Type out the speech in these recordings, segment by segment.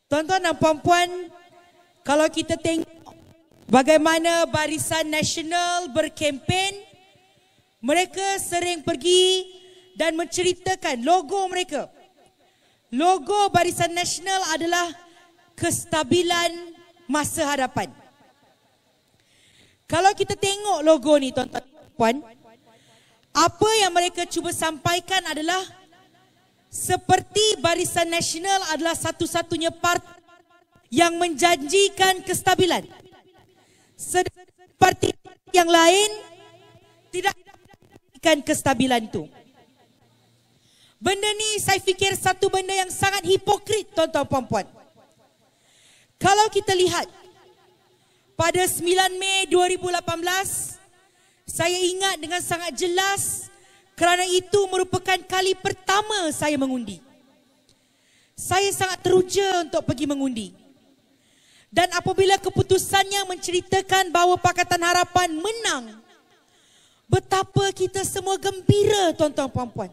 Tuan-tuan dan puan-puan, kalau kita tengok bagaimana Barisan Nasional berkempen, mereka sering pergi dan menceritakan logo mereka. Logo Barisan Nasional adalah kestabilan masa hadapan. Kalau kita tengok logo ni tuan-tuan dan puan, apa yang mereka cuba sampaikan adalah seperti Barisan Nasional adalah satu-satunya parti yang menjanjikan kestabilan. Parti yang lain tidak menjanjikan kestabilan itu. Benda ni saya fikir satu benda yang sangat hipokrit tuan-tuan puan-puan. Kalau kita lihat pada 9 Mei 2018, saya ingat dengan sangat jelas kerana itu merupakan kali pertama saya mengundi. Saya sangat teruja untuk pergi mengundi. Dan apabila keputusannya menceritakan bahawa Pakatan Harapan menang, betapa kita semua gembira tuan-tuan puan-puan.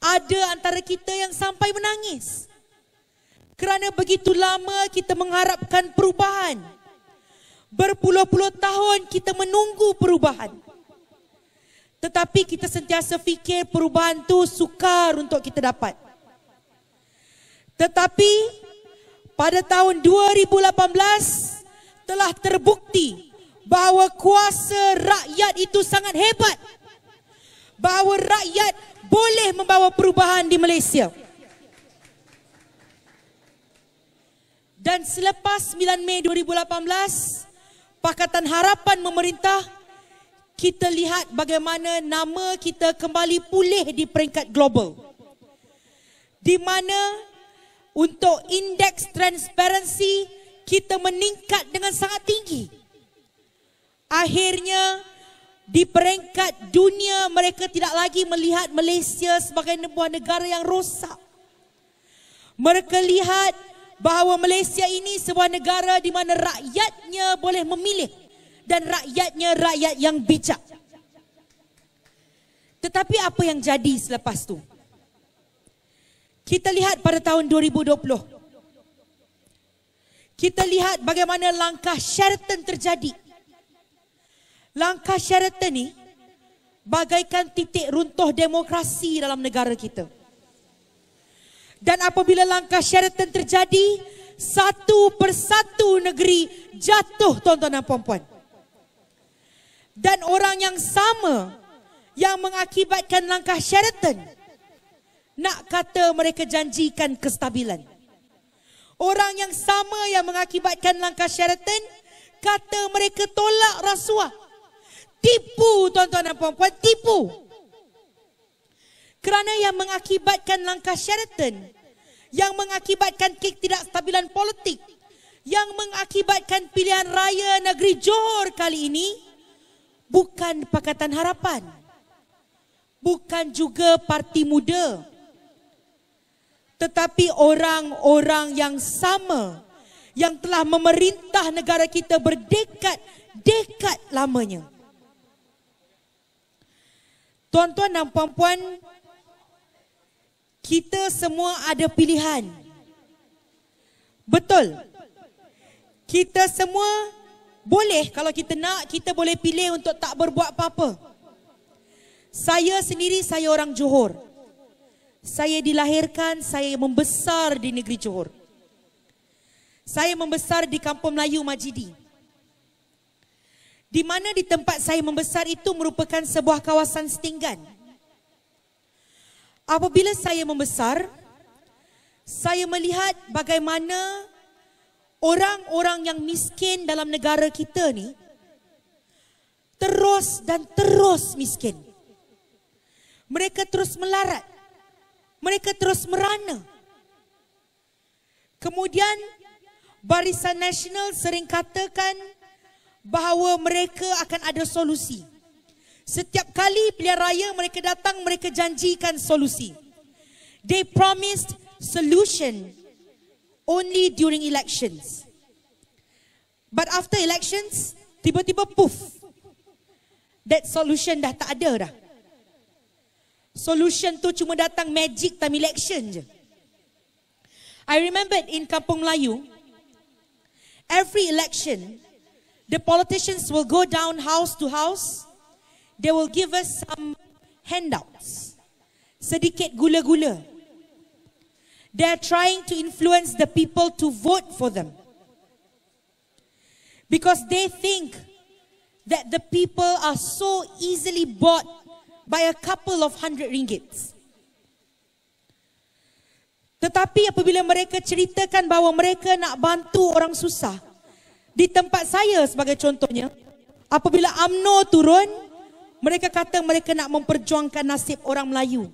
Ada antara kita yang sampai menangis. Kerana begitu lama kita mengharapkan perubahan. Berpuluh-puluh tahun kita menunggu perubahan. Tetapi kita sentiasa fikir perubahan itu sukar untuk kita dapat. Tetapi pada tahun 2018 telah terbukti bahawa kuasa rakyat itu sangat hebat. Bahawa rakyat boleh membawa perubahan di Malaysia. Dan selepas 9 Mei 2018, Pakatan Harapan memerintah, kita lihat bagaimana nama kita kembali pulih di peringkat global. Di mana untuk indeks transparansi kita meningkat dengan sangat tinggi. Akhirnya di peringkat dunia mereka tidak lagi melihat Malaysia sebagai sebuah negara yang rosak. Mereka lihat bahawa Malaysia ini sebuah negara di mana rakyatnya boleh memilih dan rakyatnya rakyat yang bijak. Tetapi apa yang jadi selepas itu? Kita lihat pada tahun 2020. Kita lihat bagaimana langkah Sheraton terjadi. Langkah Sheraton ni bagaikan titik runtuh demokrasi dalam negara kita. Dan apabila langkah Sheraton terjadi, satu persatu negeri jatuh tuan-tuan dan puan-puan. Dan orang yang sama yang mengakibatkan langkah Sheraton, nak kata mereka janjikan kestabilan. Orang yang sama yang mengakibatkan langkah Sheraton, kata mereka tolak rasuah. Tipu tuan-tuan dan puan-puan, tipu. Kerana yang mengakibatkan langkah Sheraton, yang mengakibatkan ketidakstabilan politik, yang mengakibatkan pilihan raya negeri Johor kali ini, bukan Pakatan Harapan. Bukan juga Parti Muda. Tetapi orang-orang yang sama, yang telah memerintah negara kita berdekad-dekad lamanya. Tuan-tuan dan puan-puan, kita semua ada pilihan. Betul. Kita semua boleh, kalau kita nak, kita boleh pilih untuk tak berbuat apa-apa. Saya sendiri, saya orang Johor. Saya dilahirkan, saya membesar di negeri Johor. Saya membesar di Kampung Melayu Majidi. Di mana di tempat saya membesar itu merupakan sebuah kawasan setinggan. Apabila saya membesar, saya melihat bagaimana orang-orang yang miskin dalam negara kita ni terus dan terus miskin. Mereka terus melarat. Mereka terus merana. Kemudian Barisan Nasional sering katakan bahawa mereka akan ada solusi. Setiap kali pilihan raya mereka datang, mereka janjikan solusi. They promised solution only during elections. But after elections, tiba-tiba poof, that solution dah tak ada dah. Solution tu cuma datang magic time election je. I remembered in Kampung Melayu, every election, the politicians will go down house to house. They will give us some handouts. Sedikit gula-gula. They are trying to influence the people to vote for them. Because they think that the people are so easily bought by a couple of RM100. Tetapi apabila mereka ceritakan bahawa mereka nak bantu orang susah, di tempat saya sebagai contohnya, apabila UMNO turun, mereka kata mereka nak memperjuangkan nasib orang Melayu.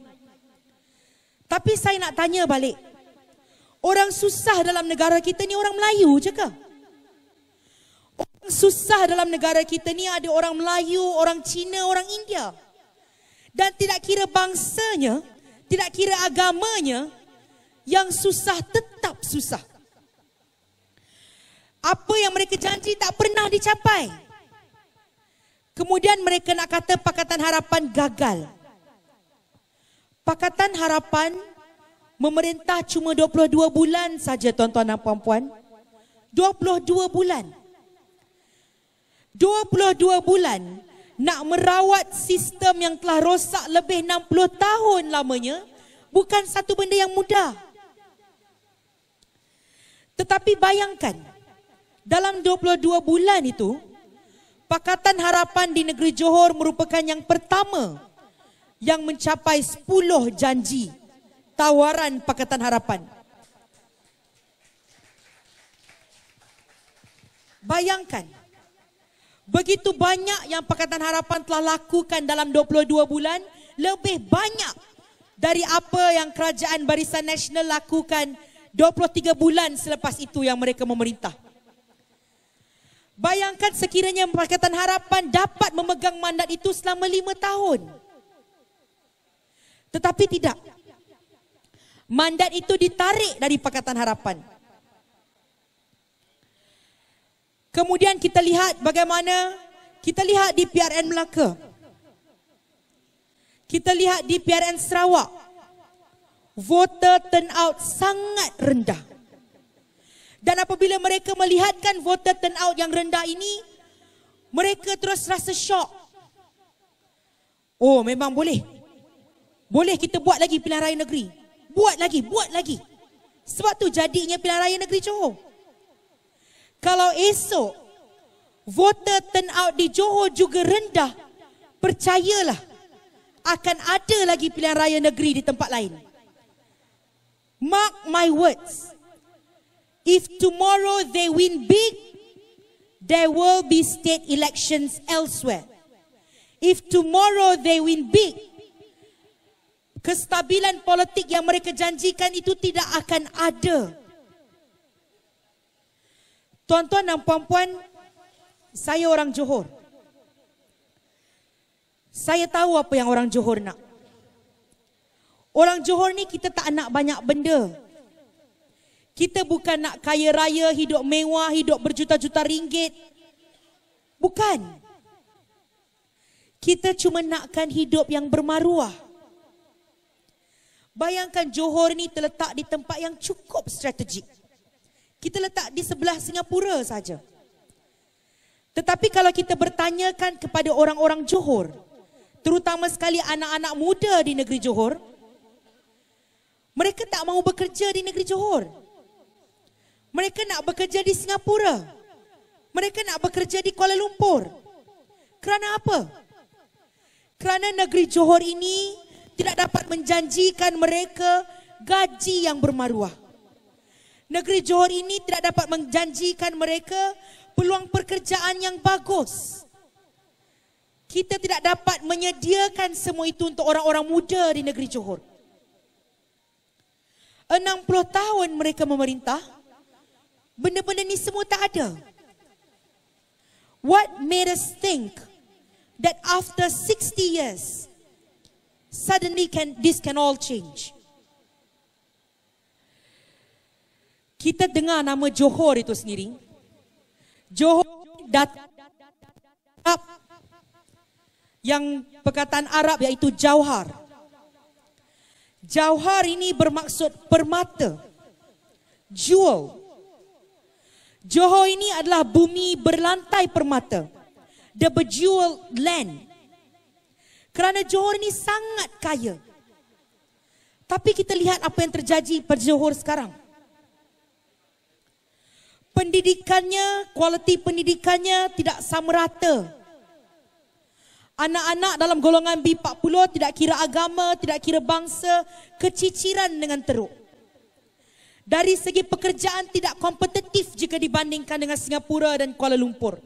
Tapi saya nak tanya balik, orang susah dalam negara kita ni orang Melayu je ke? Orang susah dalam negara kita ni ada orang Melayu, orang Cina, orang India. Dan tidak kira bangsanya, tidak kira agamanya, yang susah tetap susah. Apa yang mereka janji tak pernah dicapai. Kemudian mereka nak kata Pakatan Harapan gagal. Pakatan Harapan memerintah cuma 22 bulan saja, tuan-tuan dan puan-puan. 22 bulan. 22 bulan nak merawat sistem yang telah rosak lebih 60 tahun lamanya bukan satu benda yang mudah. Tetapi bayangkan, dalam 22 bulan itu, Pakatan Harapan di negeri Johor merupakan yang pertama yang mencapai 10 janji tawaran Pakatan Harapan. Bayangkan, begitu banyak yang Pakatan Harapan telah lakukan dalam 22 bulan, lebih banyak dari apa yang Kerajaan Barisan Nasional lakukan 23 bulan selepas itu yang mereka memerintah. Bayangkan sekiranya Pakatan Harapan dapat memegang mandat itu selama 5 tahun. Tetapi tidak. Mandat itu ditarik dari Pakatan Harapan. Kemudian kita lihat bagaimana, kita lihat di PRN Melaka. Kita lihat di PRN Sarawak. Voter turnout sangat rendah. Dan apabila mereka melihatkan voter turnout yang rendah ini, mereka terus rasa syok. Oh, memang boleh. Boleh kita buat lagi pilihan raya negeri. Buat lagi. Sebab tu jadinya pilihan raya negeri Johor. Kalau esok voter turnout di Johor juga rendah, percayalah akan ada lagi pilihan raya negeri di tempat lain. Mark my words. If tomorrow they win big, there will be state elections elsewhere. If tomorrow they win big, kestabilan politik yang mereka janjikan itu tidak akan ada. Tuan-tuan dan puan-puan, saya orang Johor. Saya tahu apa yang orang Johor nak. Orang Johor ni kita tak nak banyak benda. Kita bukan nak kaya raya, hidup mewah, hidup berjuta-juta ringgit. Bukan. Kita cuma nakkan hidup yang bermaruah. Bayangkan Johor ni terletak di tempat yang cukup strategik. Kita letak di sebelah Singapura saja. Tetapi kalau kita bertanyakan kepada orang-orang Johor, terutama sekali anak-anak muda di negeri Johor, mereka tak mahu bekerja di negeri Johor. Mereka nak bekerja di Singapura. Mereka nak bekerja di Kuala Lumpur. Kerana apa? Kerana negeri Johor ini tidak dapat menjanjikan mereka gaji yang bermaruah. Negeri Johor ini tidak dapat menjanjikan mereka peluang pekerjaan yang bagus. Kita tidak dapat menyediakan semua itu untuk orang-orang muda di negeri Johor. 60 tahun mereka memerintah, benda-benda ni semua tak ada. What made us think that after 60 years, suddenly this can all change? Kita dengar nama Johor itu sendiri. Johor datang yang perkataan Arab iaitu jauhar. Jauhar ini bermaksud permata. jewel. Johor ini adalah bumi berlantai permata. The bejeweled land. Kerana Johor ini sangat kaya. Tapi kita lihat apa yang terjadi pada Johor sekarang. Pendidikannya, kualiti pendidikannya tidak sama rata. Anak-anak dalam golongan B40 tidak kira agama, tidak kira bangsa, keciciran dengan teruk. Dari segi pekerjaan tidak kompetitif jika dibandingkan dengan Singapura dan Kuala Lumpur.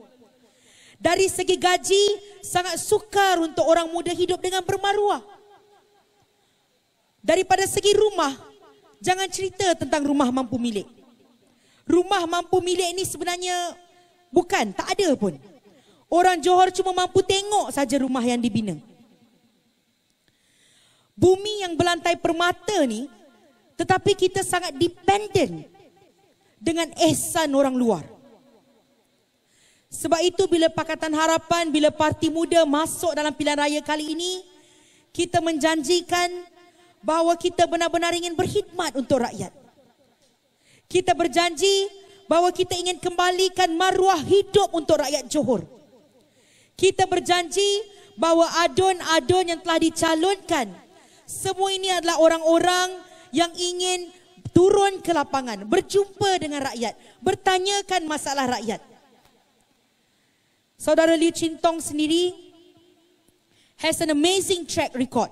Dari segi gaji sangat sukar untuk orang muda hidup dengan bermaruah. Daripada segi rumah, jangan cerita tentang rumah mampu milik. Rumah mampu milik ini sebenarnya bukan, tak ada pun. Orang Johor cuma mampu tengok saja rumah yang dibina. Bumi yang berlantai permata ni, tetapi kita sangat dependent dengan ihsan orang luar. Sebab itu bila Pakatan Harapan, bila Parti Muda masuk dalam pilihan raya kali ini, kita menjanjikan bahawa kita benar-benar ingin berkhidmat untuk rakyat. Kita berjanji bahawa kita ingin kembalikan maruah hidup untuk rakyat Johor. Kita berjanji bahawa adun-adun yang telah dicalonkan, semua ini adalah orang-orang yang ingin turun ke lapangan, berjumpa dengan rakyat, bertanyakan masalah rakyat. Saudara Liew Chin Tong sendiri has an amazing track record.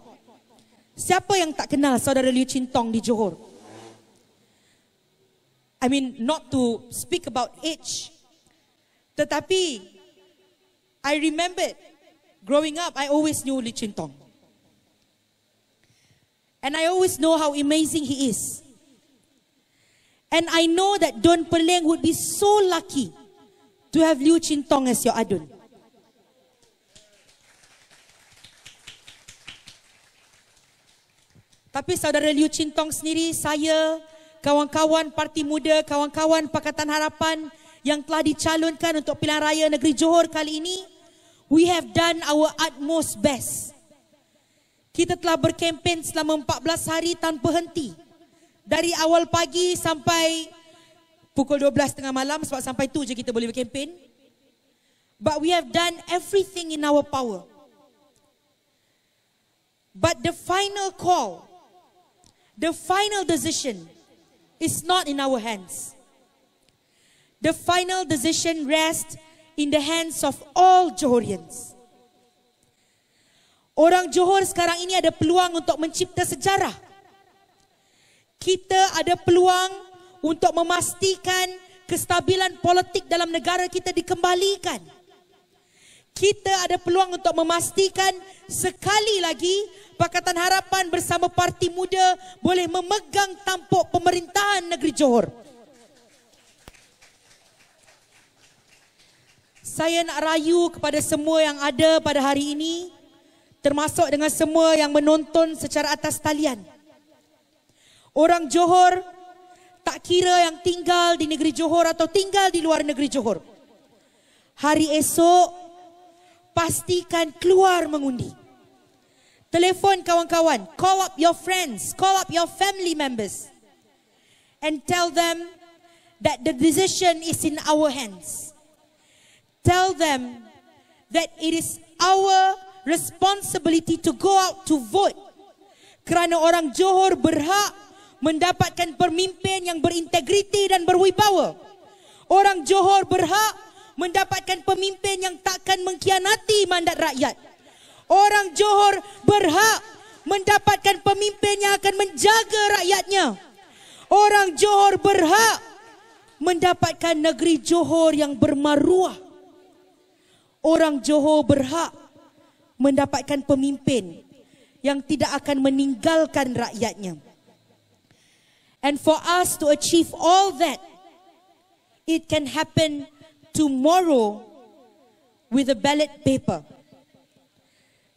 Siapa yang tak kenal saudara Liew Chin Tong di Johor? I mean, not to speak about age, tetapi I remembered growing up, I always knew Liew Chin Tong. And I always know how amazing he is. And I know that Don Perleng would be so lucky to have Liew Chin Tong as your adun. Tapi saudara Liew Chin Tong sendiri, saya, kawan-kawan Parti Muda, kawan-kawan Pakatan Harapan yang telah dicalonkan untuk pilihan raya negeri Johor kali ini, we have done our utmost best. Kita telah berkempen selama 14 hari tanpa henti. Dari awal pagi sampai pukul 12 tengah malam, sebab sampai tu je kita boleh berkempen. But we have done everything in our power. But the final call, the final decision is not in our hands. The final decision rests in the hands of all Johorians. Orang Johor sekarang ini ada peluang untuk mencipta sejarah. Kita ada peluang untuk memastikan kestabilan politik dalam negara kita dikembalikan. Kita ada peluang untuk memastikan sekali lagi Pakatan Harapan bersama Parti Muda boleh memegang tampuk pemerintahan negeri Johor. Saya nak rayu kepada semua yang ada pada hari ini, termasuk dengan semua yang menonton secara atas talian. Orang Johor, tak kira yang tinggal di negeri Johor atau tinggal di luar negeri Johor, hari esok pastikan keluar mengundi. Telefon kawan-kawan, call up your friends, call up your family members and tell them that the decision is in our hands. Tell them that it is our responsibility to go out to vote, kerana orang Johor berhak mendapatkan pemimpin yang berintegriti dan berwibawa. Orang Johor berhak mendapatkan pemimpin yang takkan mengkhianati mandat rakyat. Orang Johor berhak mendapatkan pemimpin yang akan menjaga rakyatnya. Orang Johor berhak mendapatkan negeri Johor yang bermaruah. Orang Johor berhak mendapatkan pemimpin yang tidak akan meninggalkan rakyatnya. And for us to achieve all that, it can happen tomorrow with a ballot paper.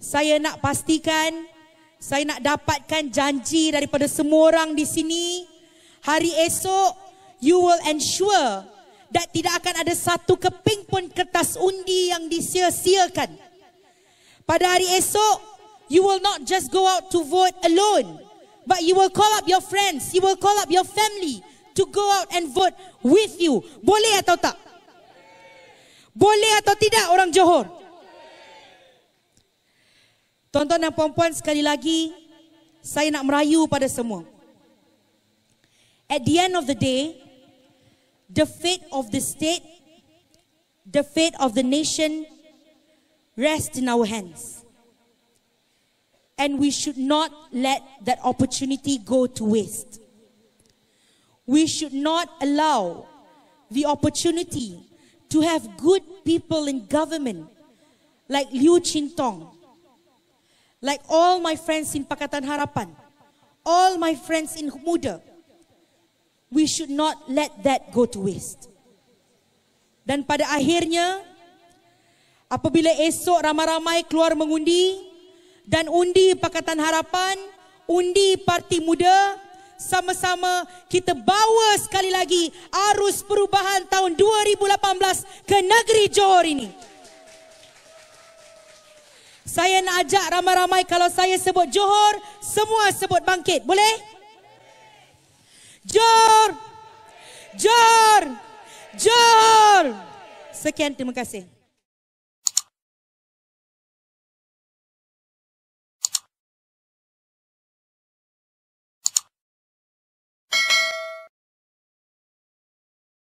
Saya nak pastikan, saya nak dapatkan janji daripada semua orang di sini, hari esok you will ensure that tidak akan ada satu keping pun kertas undi yang disia-siakan. Pada hari esok, you will not just go out to vote alone, but you will call up your friends, you will call up your family to go out and vote with you. Boleh atau tak? Boleh atau tidak orang Johor? Tuan-tuan dan puan-puan, sekali lagi saya nak merayu pada semua. At the end of the day, the fate of the state, the fate of the nation rests in our hands. And we should not let that opportunity go to waste. We should not allow the opportunity to have good people in government like Liu Chintong, like all my friends in Pakatan Harapan, all my friends in Muda. We should not let that go to waste. Dan pada akhirnya, apabila esok ramai-ramai keluar mengundi, dan undi Pakatan Harapan, undi Parti Muda, sama-sama kita bawa sekali lagi arus perubahan tahun 2018 ke negeri Johor ini. Saya nak ajak ramai-ramai, kalau saya sebut Johor, semua sebut bangkit. Boleh? Johor! Johor! Johor! Sekian, terima kasih.